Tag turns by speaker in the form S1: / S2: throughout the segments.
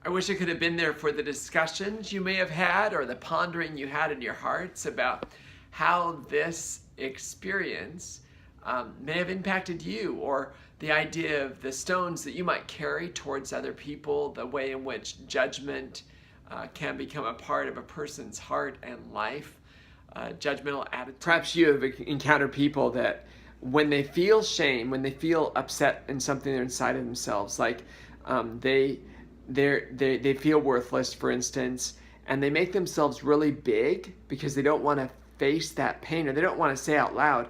S1: I wish I could have been there for the discussions you may have had or the pondering you had in your hearts about how this experience may have impacted you, or the idea of the stones that you might carry towards other people, the way in which judgment can become a part of a person's heart and life, judgmental attitude. Perhaps you have encountered people that when they feel shame, when they feel upset in something they're inside of themselves, like they feel worthless, for instance, and they make themselves really big because they don't want to face that pain, or they don't want to say out loud,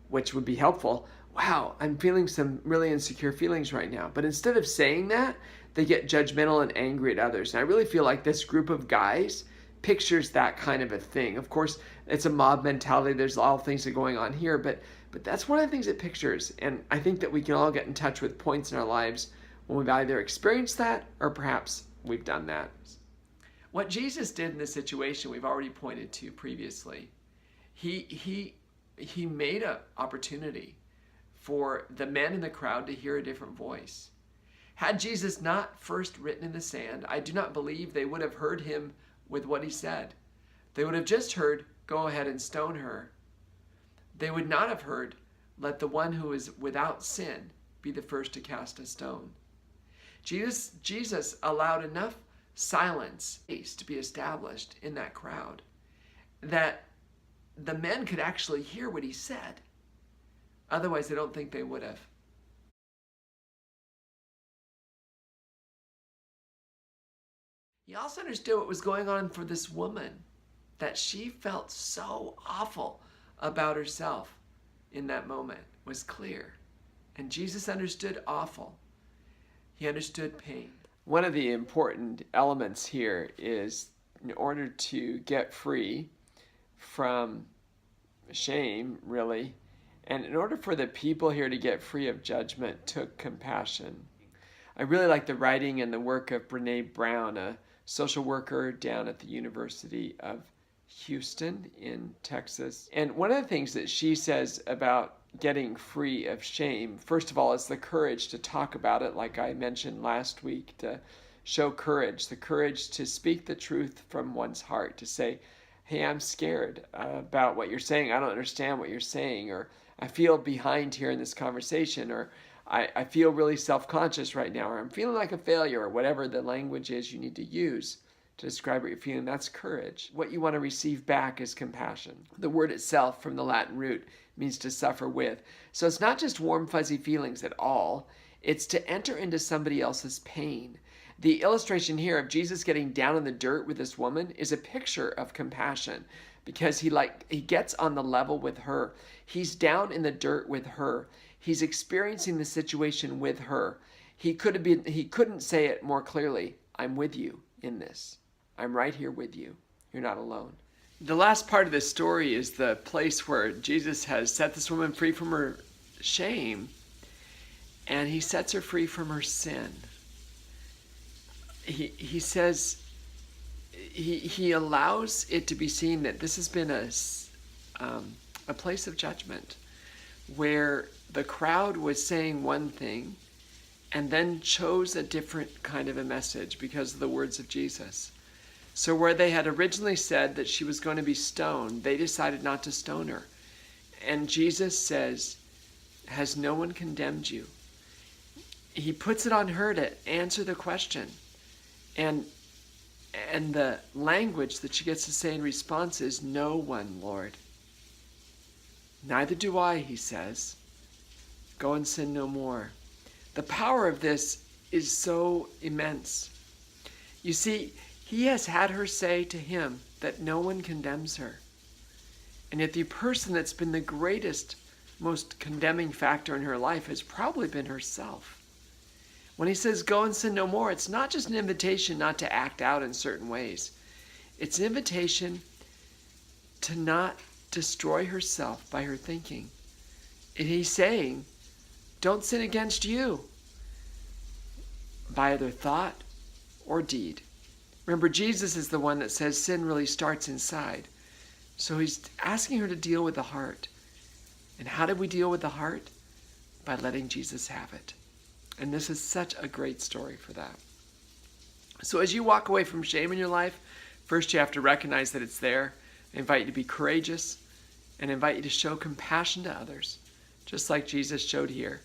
S1: which would be helpful, wow, I'm feeling some really insecure feelings right now. But instead of saying that, they get judgmental and angry at others. And I really feel like this group of guys pictures that kind of a thing. Of course, it's a mob mentality. There's all things that are going on here, but that's one of the things it pictures. And I think that we can all get in touch with points in our lives when we've either experienced that or perhaps we've done that. What Jesus did in this situation, we've already pointed to previously. He made an opportunity for the men in the crowd to hear a different voice. Had Jesus not first written in the sand, I do not believe they would have heard him with what he said. They would have just heard, go ahead and stone her. They would not have heard, let the one who is without sin be the first to cast a stone. Jesus allowed enough silence to be established in that crowd that the men could actually hear what he said. Otherwise, I don't think they would have. He also understood what was going on for this woman, that she felt so awful about herself in that moment was clear. And Jesus understood awful. He understood pain. One of the important elements here is, in order to get free from shame, really, and in order for the people here to get free of judgment, took compassion. I really like the writing and the work of Brene Brown, a social worker down at the University of Houston in Texas. And one of the things that she says about getting free of shame, first of all, is the courage to talk about it, like I mentioned last week, to show courage, the courage to speak the truth from one's heart, to say, hey, I'm scared about what you're saying. I don't understand what you're saying, or I feel behind here in this conversation, or I feel really self-conscious right now, or I'm feeling like a failure, or whatever the language is you need to use to describe what you're feeling. That's courage. What you want to receive back is compassion. The word itself, from the Latin root, means to suffer with. So it's not just warm, fuzzy feelings at all. It's to enter into somebody else's pain. The illustration here of Jesus getting down in the dirt with this woman is a picture of compassion, because he gets on the level with her. He's down in the dirt with her. He's experiencing the situation with her. He couldn't say it more clearly. I'm with you in this. I'm right here with you. You're not alone. The last part of this story is the place where Jesus has set this woman free from her shame, and he sets her free from her sin. He says, he allows it to be seen that this has been a place of judgment, where the crowd was saying one thing and then chose a different kind of a message because of the words of Jesus. So where they had originally said that she was going to be stoned, they decided not to stone her. And Jesus says, has no one condemned you? He puts it on her to answer the question. And the language that she gets to say in response is, no one, Lord. Neither do I, he says. Go and sin no more. The power of this is so immense. You see, he has had her say to him that no one condemns her. And yet the person that's been the greatest, most condemning factor in her life has probably been herself. When he says, go and sin no more, it's not just an invitation not to act out in certain ways. It's an invitation to not destroy herself by her thinking. And he's saying, don't sin against you by either thought or deed. Remember, Jesus is the one that says sin really starts inside. So he's asking her to deal with the heart. And how do we deal with the heart? By letting Jesus have it. And this is such a great story for that. So as you walk away from shame in your life, first you have to recognize that it's there. I invite you to be courageous and invite you to show compassion to others, just like Jesus showed here.